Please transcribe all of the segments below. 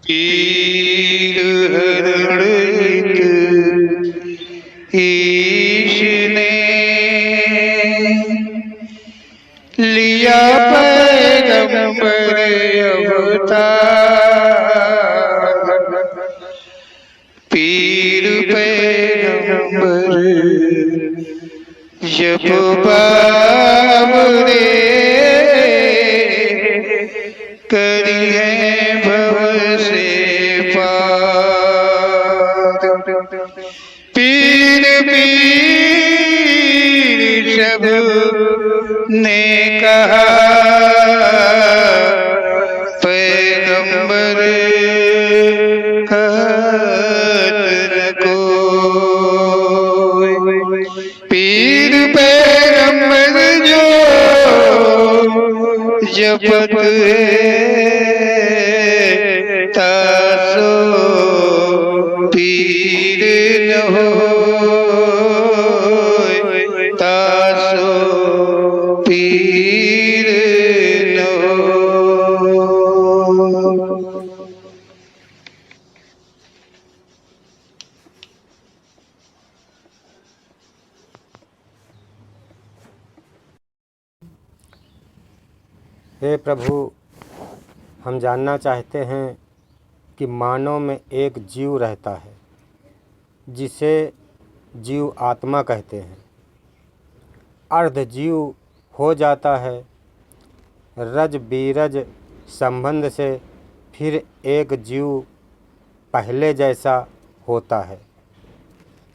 पीर हरण ईश ने लिया पैगंबर अवतार। पीर पैगंबर जब बाबरे करी है भव से पार। पीर पीर सब ने कहा पैगंबर कहत न कोई। पीर पैगंबर जो जपत है तासो पीर न होय, तासो पीर न होय। हे प्रभु, हम जानना चाहते हैं कि मानव में एक जीव रहता है जिसे जीव आत्मा कहते हैं। अर्ध जीव हो जाता है रज बीरज संबंध से, फिर एक जीव पहले जैसा होता है।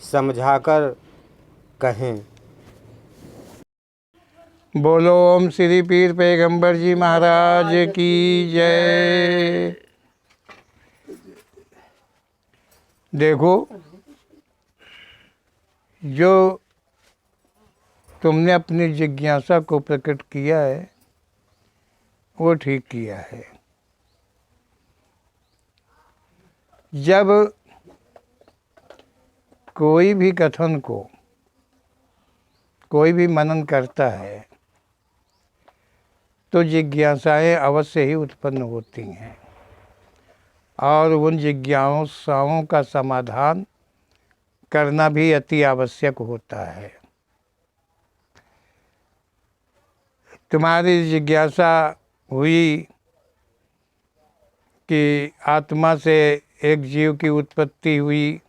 समझाकर कहें। बोलो ओम श्री पीर पैगंबर जी महाराज की जय। देखो, जो तुमने अपनी जिज्ञासा को प्रकट किया है वो ठीक किया है। जब कोई भी कथन को कोई भी मनन करता है तो जिज्ञासाएं अवश्य ही उत्पन्न होती हैं और उन जिज्ञासाओं का समाधान करना भी अति आवश्यक होता है। तुम्हारी जिज्ञासा हुई कि आत्मा से एक जीव की उत्पत्ति हुई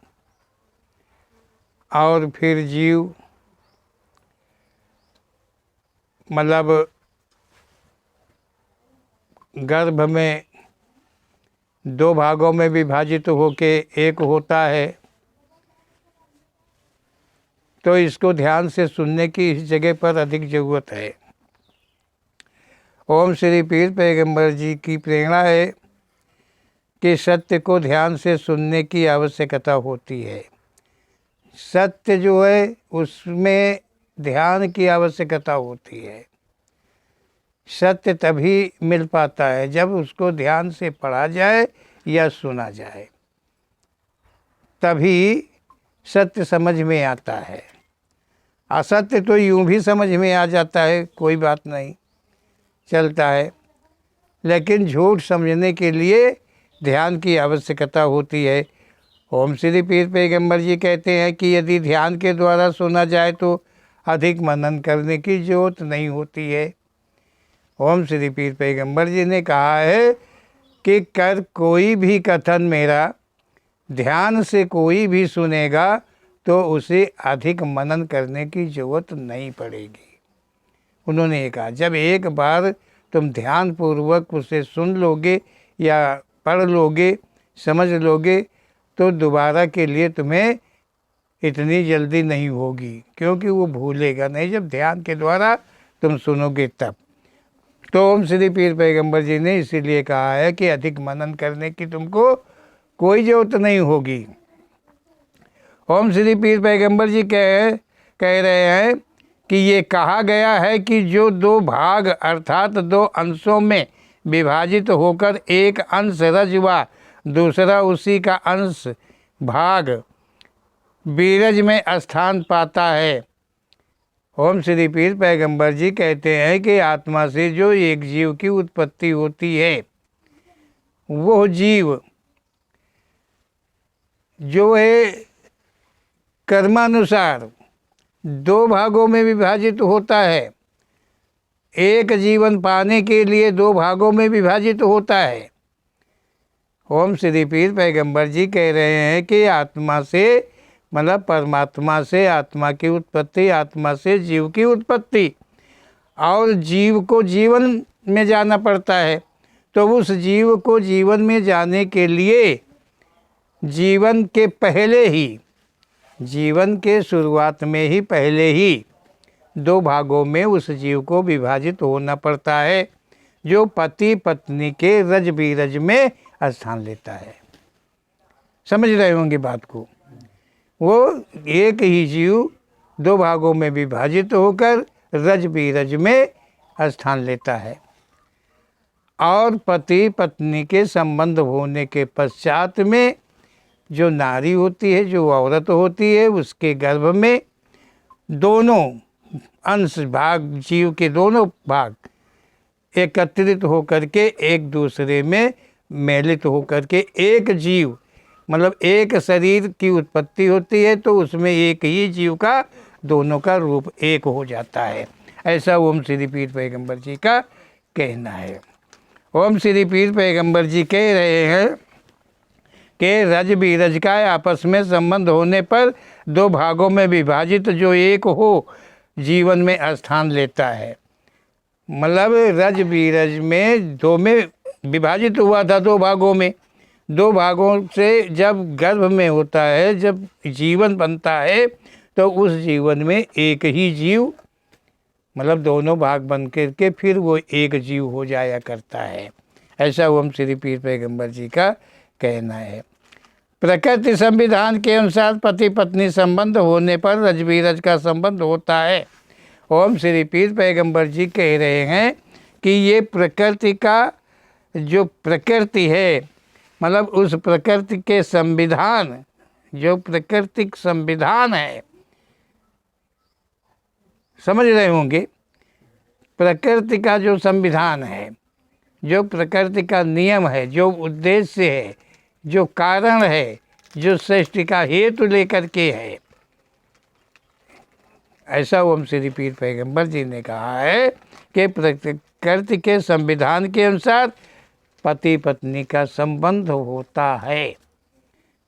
और फिर जीव मतलब गर्भ में दो भागों में विभाजित होके एक होता है। तो इसको ध्यान से सुनने की इस जगह पर अधिक ज़रूरत है। ओम श्री पीर पैगंबर जी की प्रेरणा है कि सत्य को ध्यान से सुनने की आवश्यकता होती है। सत्य जो है उसमें ध्यान की आवश्यकता होती है। सत्य तभी मिल पाता है जब उसको ध्यान से पढ़ा जाए या सुना जाए, तभी सत्य समझ में आता है। असत्य तो यूं भी समझ में आ जाता है, कोई बात नहीं, चलता है, लेकिन झूठ समझने के लिए ध्यान की आवश्यकता होती है। ओम श्री पीर पैगंबर जी कहते हैं कि यदि ध्यान के द्वारा सुना जाए तो अधिक मनन करने की जरूरत नहीं होती है। ओम श्री पीर पैगंबर जी ने कहा है कि कर कोई भी कथन मेरा ध्यान से कोई भी सुनेगा तो उसे अधिक मनन करने की ज़रूरत नहीं पड़ेगी। उन्होंने ये कहा, जब एक बार तुम ध्यानपूर्वक उसे सुन लोगे या पढ़ लोगे, समझ लोगे, तो दोबारा के लिए तुम्हें इतनी जल्दी नहीं होगी, क्योंकि वो भूलेगा नहीं जब ध्यान के द्वारा तुम सुनोगे तब। तो ओम श्री पीर पैगंबर जी ने इसीलिए कहा है कि अधिक मनन करने की तुमको कोई ज़रूरत नहीं होगी। ओम श्री पीर पैगंबर जी कह रहे हैं कि ये कहा गया है कि जो दो भाग अर्थात दो अंशों में विभाजित होकर एक अंश रज व दूसरा उसी का अंश भाग बीरज में स्थान पाता है। ओम श्री पीर पैगंबर जी कहते हैं कि आत्मा से जो एक जीव की उत्पत्ति होती है, वो जीव जो है कर्मानुसार दो भागों में विभाजित होता है, एक जीवन पाने के लिए दो भागों में विभाजित होता है। ओम श्री पीर पैगंबर जी कह रहे हैं कि आत्मा से मतलब परमात्मा से आत्मा की उत्पत्ति, आत्मा से जीव की उत्पत्ति, और जीव को जीवन में जाना पड़ता है। तो उस जीव को जीवन में जाने के लिए जीवन के पहले ही, जीवन के शुरुआत में ही पहले ही दो भागों में उस जीव को विभाजित होना पड़ता है, जो पति पत्नी के रज बीरज में स्थान लेता है। समझ रहे होंगे बात को। वो एक ही जीव दो भागों में विभाजित होकर रज बीरज में स्थान लेता है, और पति पत्नी के संबंध होने के पश्चात में जो नारी होती है, जो औरत होती है, उसके गर्भ में दोनों अंश भाग, जीव के दोनों भाग एकत्रित होकर के एक दूसरे में मेलित होकर के एक जीव मतलब एक शरीर की उत्पत्ति होती है। तो उसमें एक ही जीव का दोनों का रूप एक हो जाता है। ऐसा ओम श्री पीर पैगंबर जी का कहना है। ओम श्री पीर पैगंबर जी कह रहे हैं कि रज बीरज का आपस में संबंध होने पर दो भागों में विभाजित जो एक हो जीवन में स्थान लेता है। मतलब रज बीरज में दो में विभाजित हुआ था, दो भागों में। दो भागों से जब गर्भ में होता है, जब जीवन बनता है, तो उस जीवन में एक ही जीव मतलब दोनों भाग बन करके फिर वो एक जीव हो जाया करता है। ऐसा ओम श्री पीर पैगंबर जी का कहना है। प्रकृति संविधान के अनुसार पति पत्नी संबंध होने पर रज बीरज का संबंध होता है। ओम श्री पीर पैगंबर जी कह रहे हैं कि ये प्रकृति का जो प्रकृति है, मतलब उस प्रकृति के संविधान, जो प्राकृतिक संविधान है, समझ रहे होंगे। प्रकृति का जो संविधान है, जो प्रकृति का नियम है, जो उद्देश्य है, जो कारण है, जो सृष्टि का हेतु लेकर के है, ऐसा ओम श्री पीर पैगंबर जी ने कहा है कि प्रकृति के संविधान के अनुसार पति पत्नी का संबंध होता है।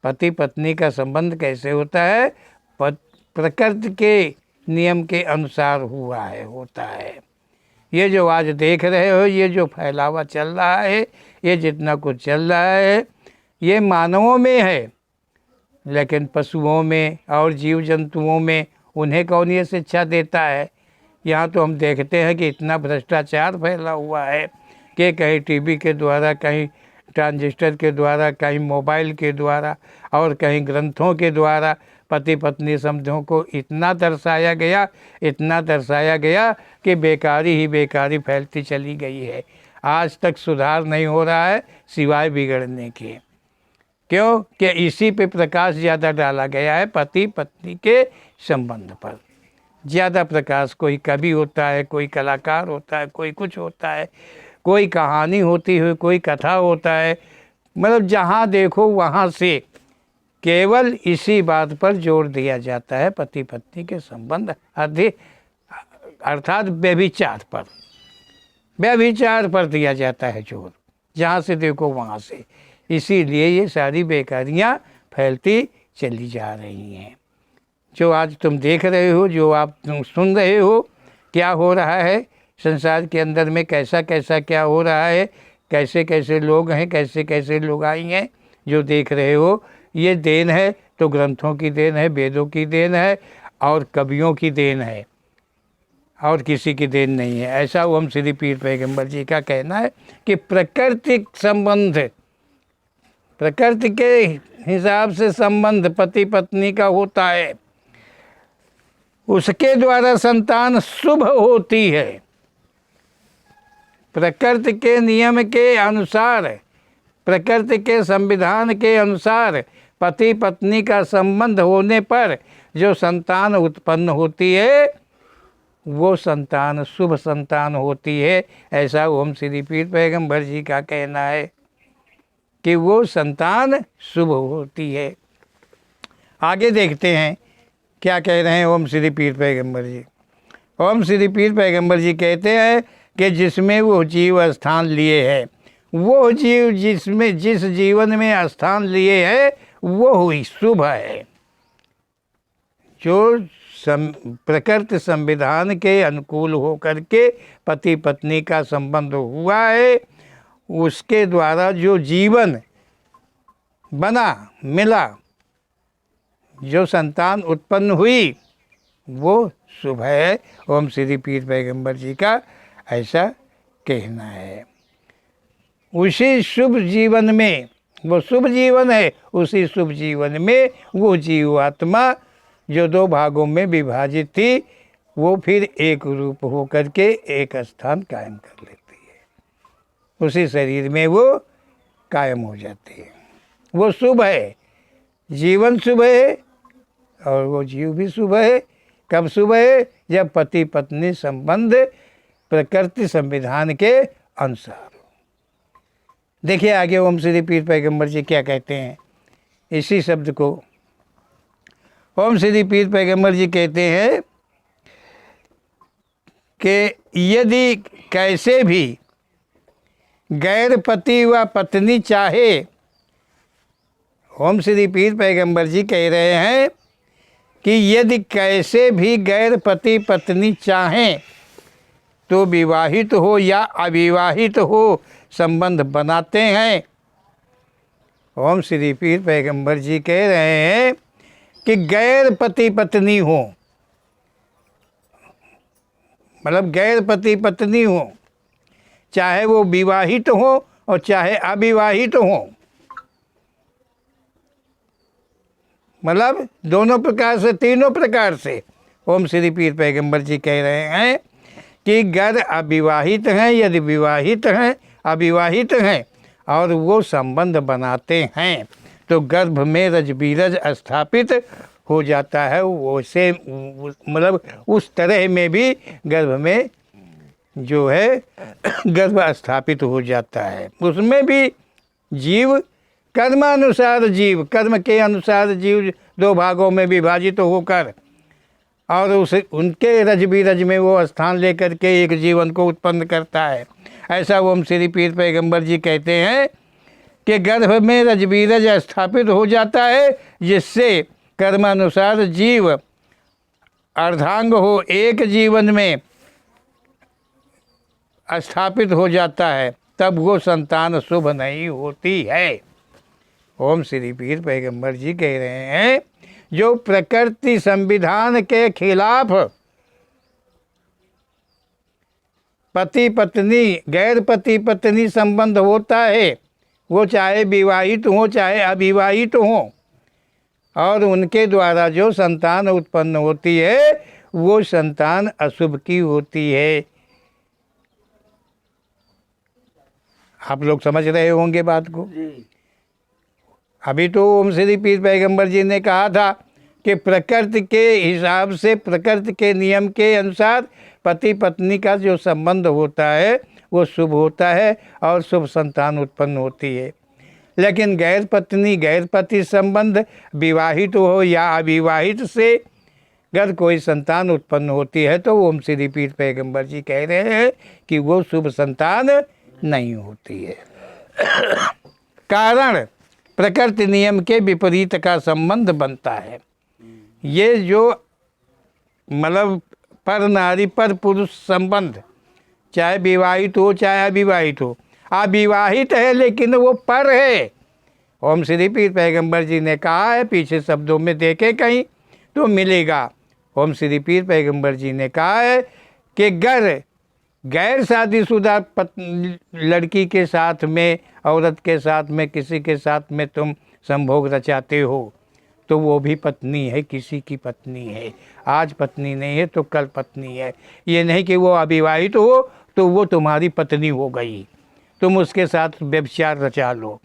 पति पत्नी का संबंध कैसे होता है? प्रकृति के नियम के अनुसार हुआ है, होता है। ये जो आज देख रहे हो, ये जो फैलावा चल रहा है, ये जितना कुछ चल रहा है, ये मानवों में है, लेकिन पशुओं में और जीव जंतुओं में उन्हें कौन ये शिक्षा देता है? यहाँ तो हम देखते हैं कि इतना भ्रष्टाचार फैला हुआ है कि कहीं टीवी के द्वारा, कहीं ट्रांजिस्टर के द्वारा, कहीं मोबाइल के द्वारा और कहीं ग्रंथों के द्वारा पति पत्नी संबंधों को इतना दर्शाया गया, इतना दर्शाया गया कि बेकारी ही बेकारी फैलती चली गई है। आज तक सुधार नहीं हो रहा है सिवाय बिगड़ने के। क्यों? कि इसी पे प्रकाश ज़्यादा डाला गया है, पति पत्नी के संबंध पर ज़्यादा प्रकाश। कोई कवि होता है, कोई कलाकार होता है, कोई कुछ होता है, कोई कहानी होती है, कोई कथा होता है, मतलब जहाँ देखो वहाँ से केवल इसी बात पर जोर दिया जाता है, पति पत्नी के संबंध अर्थात व्यभिचार पर, व्यभिचार पर दिया जाता है जोर, जहाँ से देखो वहाँ से। इसीलिए ये सारी बेकारियाँ फैलती चली जा रही हैं। जो आज तुम देख रहे हो, जो आप सुन रहे हो, क्या हो रहा है संसार के अंदर में, कैसा कैसा क्या हो रहा है, कैसे कैसे लोग हैं, कैसे कैसे लोग आई हैं, जो देख रहे हो, ये देन है तो ग्रंथों की देन है, वेदों की देन है और कवियों की देन है, और किसी की देन नहीं है। ऐसा ओम श्री पीर पैगंबर जी का कहना है कि प्राकृतिक संबंध, प्रकृति के हिसाब से संबंध पति पत्नी का होता है, उसके द्वारा संतान शुभ होती है। प्रकृति के नियम के अनुसार, प्रकृति के संविधान के अनुसार पति पत्नी का संबंध होने पर जो संतान उत्पन्न होती है, वो संतान शुभ संतान होती है। ऐसा ओम श्री पीर पैगंबर जी का कहना है कि वो संतान शुभ होती है। आगे देखते हैं क्या कह रहे हैं ओम श्री पीर पैगंबर जी। ओम श्री पीर पैगंबर जी कहते हैं कि जिसमें वो जीव स्थान लिए है, वो जीव जिसमें जिस जीवन में स्थान लिए है वो हुई शुभ है। जो प्रकृति संविधान के अनुकूल हो करके पति पत्नी का संबंध हुआ है, उसके द्वारा जो जीवन बना मिला, जो संतान उत्पन्न हुई, वो शुभ है। ओम श्री पीर पैगंबर जी का ऐसा कहना है। उसी शुभ जीवन में, वो शुभ जीवन है, उसी शुभ जीवन में वो जीवात्मा जो दो भागों में विभाजित थी, वो फिर एक रूप हो करके एक स्थान कायम कर लेती है। उसी शरीर में वो कायम हो जाती है। वो शुभ है, जीवन शुभ है और वो जीव भी शुभ है। कब शुभ है? जब पति पत्नी संबंध प्रकृति संविधान के अनुसार। देखिए आगे ओम श्री पीर पैगंबर जी क्या कहते हैं इसी शब्द को। ओम श्री पीर पैगंबर जी कहते हैं कि यदि कैसे भी गैर पति व पत्नी चाहे, ओम श्री पीर पैगंबर जी कह रहे हैं कि यदि कैसे भी गैर पति पत्नी चाहें तो विवाहित हो या अविवाहित हो संबंध बनाते हैं। ओम श्री पीर पैगंबर जी कह रहे हैं कि गैर पति पत्नी हो, मतलब गैर पति पत्नी हो, चाहे वो विवाहित हो और चाहे अविवाहित हो, मतलब दोनों प्रकार से, तीनों प्रकार से। ओम श्री पीर पैगंबर जी कह रहे हैं कि गर अविवाहित हैं, यदि विवाहित हैं, अविवाहित हैं और वो संबंध बनाते हैं तो गर्भ में रजबीरज स्थापित हो जाता है। वैसे मतलब उस तरह में भी गर्भ में जो है गर्भ स्थापित हो जाता है। उसमें भी जीव कर्मानुसार, जीव कर्म के अनुसार जीव दो भागों में विभाजित होकर और उसे उनके रजबीरज में वो स्थान लेकर के एक जीवन को उत्पन्न करता है। ऐसा ओम श्री पीर पैगंबर जी कहते हैं कि गर्भ में रजबीरज स्थापित हो जाता है, जिससे कर्मानुसार जीव अर्धांग हो एक जीवन में स्थापित हो जाता है, तब वो संतान शुभ नहीं होती है। ओम श्री पीर पैगंबर जी कह रहे हैं जो प्रकृति संविधान के खिलाफ पति पत्नी गैर पति पत्नी संबंध होता है, वो चाहे विवाहित हो चाहे अविवाहित हो, और उनके द्वारा जो संतान उत्पन्न होती है वो संतान अशुभ की होती है। आप लोग समझ रहे होंगे बात को। अभी तो ओम श्री पीर पैगंबर जी ने कहा था कि प्रकृति के हिसाब से, प्रकृति के नियम के अनुसार पति पत्नी का जो संबंध होता है वो शुभ होता है और शुभ संतान उत्पन्न होती है। लेकिन गैर पत्नी गैर पति संबंध विवाहित हो या अविवाहित से अगर कोई संतान उत्पन्न होती है तो ओम श्री पीर पैगंबर जी कह रहे हैं कि वो शुभ संतान नहीं होती है। कारण प्रकृति नियम के विपरीत का संबंध बनता है। ये जो मतलब पर नारी पर पुरुष संबंध, चाहे विवाहित हो चाहे अविवाहित हो, अविवाहित है लेकिन वो पर है। ओम श्री पीर पैगंबर जी ने कहा है, पीछे शब्दों में देखे कहीं तो मिलेगा। ओम श्री पीर पैगंबर जी ने कहा है कि गैर शादीशुदा लड़की के साथ में, औरत के साथ में, किसी के साथ में तुम संभोग रचाते हो तो वो भी पत्नी है, किसी की पत्नी है। आज पत्नी नहीं है तो कल पत्नी है। ये नहीं कि वो अविवाहित हो तो वो तुम्हारी पत्नी हो गई, तुम उसके साथ व्यभिचार रचा लो।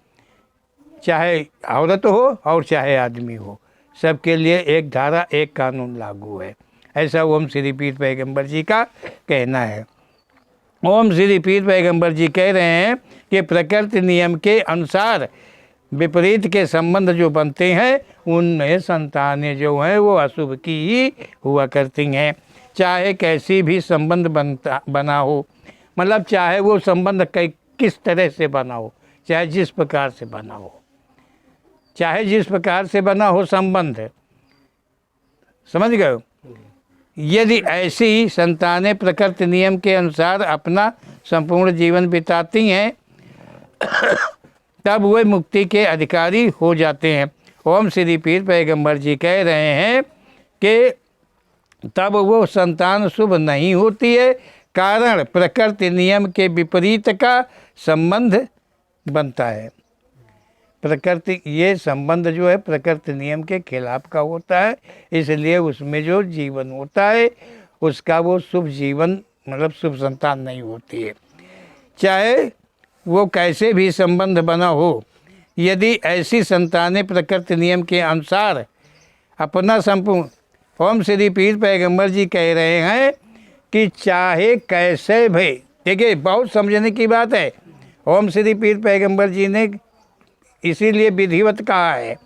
चाहे औरत हो और चाहे आदमी हो, सबके लिए एक धारा एक कानून लागू है। ऐसा ओम श्री पीर पैगंबर जी का कहना है। ओम श्री पीर पैगंबर जी कह रहे हैं कि प्रकृति नियम के अनुसार विपरीत के संबंध जो बनते हैं उनमें संतानें जो हैं वो अशुभ की ही हुआ करती हैं। चाहे कैसी भी संबंध बना हो, मतलब चाहे वो संबंध किस तरह से बना हो, चाहे जिस प्रकार से बना हो, चाहे जिस प्रकार से बना हो संबंध, समझ गए। यदि ऐसी संतानें प्रकृति नियम के अनुसार अपना संपूर्ण जीवन बिताती हैं तब वे मुक्ति के अधिकारी हो जाते हैं। ओम श्री पीर पैगंबर जी कह रहे हैं कि तब वो संतान शुभ नहीं होती है, कारण प्रकृति नियम के विपरीत का संबंध बनता है। प्रकृति ये संबंध जो है प्रकृति नियम के खिलाफ का होता है, इसलिए उसमें जो जीवन होता है उसका वो शुभ जीवन मतलब शुभ संतान नहीं होती है, चाहे वो कैसे भी संबंध बना हो। यदि ऐसी संतानें प्रकृति नियम के अनुसार अपना संपूर्ण, ओम श्री पीर पैगंबर जी कह रहे हैं कि चाहे कैसे भी, देखिए बहुत समझने की बात है। ओम श्री पीर पैगंबर जी ने इसीलिए विधिवत कहा है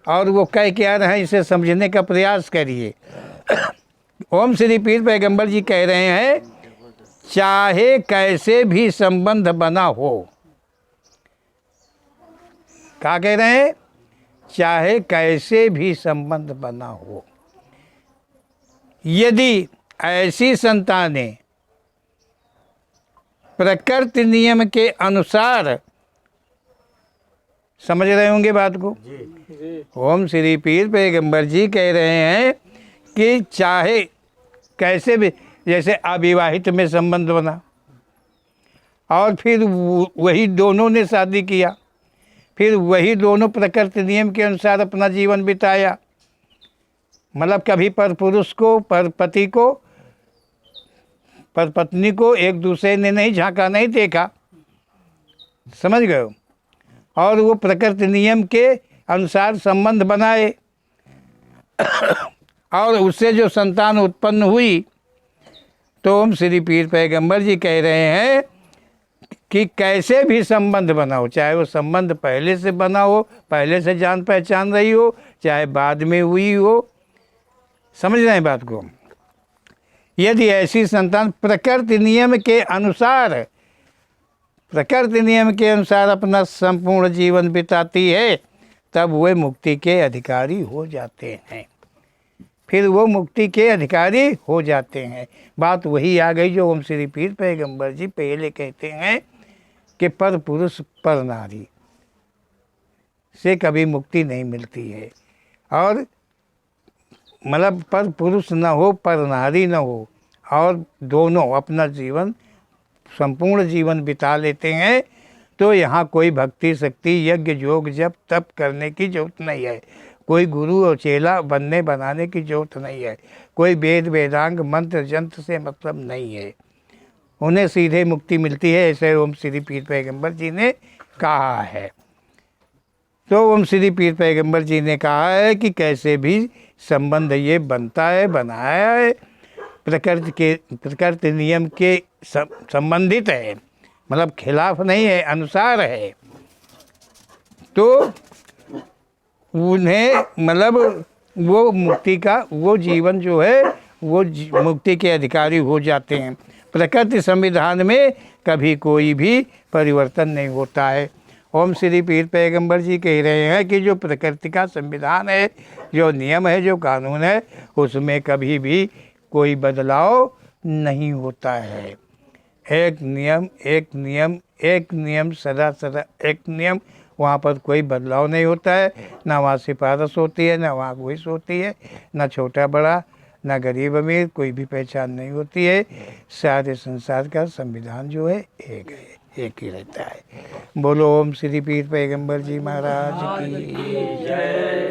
और वो कह के आ रहे हैं, इसे समझने का प्रयास करिए। ओम श्री पीर पैगंबर जी कह रहे हैं चाहे कैसे भी संबंध बना हो, क्या कह रहे हैं, चाहे कैसे भी संबंध बना हो, यदि ऐसी संतानें प्रकृति नियम के अनुसार, समझ रहे होंगे बात को। ओम श्री पीर पैगंबर जी कह रहे हैं कि चाहे कैसे भी, जैसे अविवाहित में संबंध बना और फिर वही दोनों ने शादी किया, फिर वही दोनों प्रकृति नियम के अनुसार अपना जीवन बिताया, मतलब कभी पर पुरुष को, पर पति को, पर पत्नी को एक दूसरे ने नहीं झांका, नहीं देखा, समझ गए, और वो प्रकृति नियम के अनुसार संबंध बनाए और उससे जो संतान उत्पन्न हुई, तो ओम श्री पीर पैगंबर जी कह रहे हैं कि कैसे भी संबंध बना हो, चाहे वो संबंध पहले से बना हो, पहले से जान पहचान रही हो, चाहे बाद में हुई हो, समझ रहे हैं बात को। यदि ऐसी संतान प्रकृति नियम के अनुसार, प्रकृति नियम के अनुसार अपना संपूर्ण जीवन बिताती है तब वे मुक्ति के अधिकारी हो जाते हैं, फिर वो मुक्ति के अधिकारी हो जाते हैं। बात वही आ गई जो ओम श्री पीर पैगंबर जी पहले कहते हैं कि पर पुरुष पर नारी से कभी मुक्ति नहीं मिलती है, और मतलब पर पुरुष न हो, पर नारी न हो, और दोनों अपना जीवन संपूर्ण जीवन बिता लेते हैं, तो यहाँ कोई भक्ति शक्ति यज्ञ योग जप तप करने की जरूरत नहीं है, कोई गुरु और चेला बनाने की जरूरत नहीं है, कोई वेद वेदांग मंत्र जंत्र से मतलब नहीं है, उन्हें सीधे मुक्ति मिलती है, ऐसे ओम श्री पीर पैगंबर जी ने कहा है। तो ओम श्री पीर पैगंबर जी ने कहा है कि कैसे भी संबंध ये बनता है, बनाया है, प्रकृति नियम के संबंधित है, मतलब खिलाफ नहीं है, अनुसार है, तो उन्हें मतलब वो मुक्ति का वो जीवन जो है वो मुक्ति के अधिकारी हो जाते हैं। प्रकृति संविधान में कभी कोई भी परिवर्तन नहीं होता है। ओम श्री पीर पैगंबर जी कह रहे हैं कि जो प्रकृति का संविधान है, जो नियम है, जो कानून है, उसमें कभी भी कोई बदलाव नहीं होता है। एक नियम एक नियम एक नियम, सदा सदा एक नियम, वहाँ पर कोई बदलाव नहीं होता है, ना वहाँ सिफारिश होती है, ना वहाँ घुस होती है, ना छोटा बड़ा, ना गरीब अमीर, कोई भी पहचान नहीं होती है। सारे संसार का संविधान जो है एक है, एक ही रहता है। बोलो ओम श्री पीर पैगंबर जी महाराज की जय।